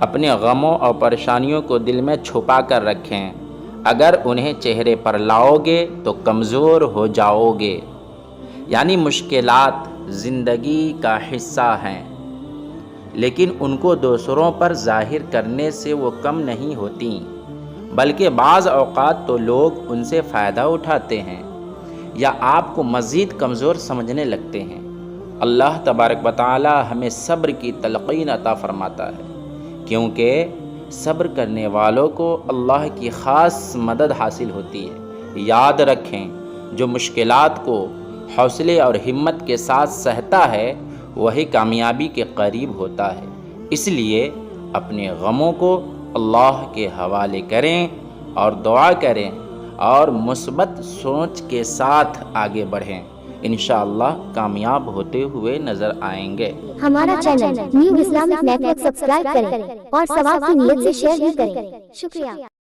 اپنے غموں اور پریشانیوں کو دل میں چھپا کر رکھیں۔ اگر انہیں چہرے پر لاؤ گے تو کمزور ہو جاؤ گے۔ یعنی مشکلات زندگی کا حصہ ہیں، لیکن ان کو دوسروں پر ظاہر کرنے سے وہ کم نہیں ہوتیں، بلکہ بعض اوقات تو لوگ ان سے فائدہ اٹھاتے ہیں یا آپ کو مزید کمزور سمجھنے لگتے ہیں۔ اللہ تبارک و تعالی ہمیں صبر کی تلقین عطا فرماتا ہے، کیونکہ صبر کرنے والوں کو اللہ کی خاص مدد حاصل ہوتی ہے۔ یاد رکھیں، جو مشکلات کو حوصلے اور ہمت کے ساتھ سہتا ہے وہی کامیابی کے قریب ہوتا ہے۔ اس لیے اپنے غموں کو اللہ کے حوالے کریں اور دعا کریں اور مثبت سوچ کے ساتھ آگے بڑھیں۔ انشاءاللہ کامیاب ہوتے ہوئے نظر آئیں گے۔ ہمارا channel new Islamic network subscribe کریں اور ثواب کی نیت سے شیئر بھی کریں۔ شکریہ۔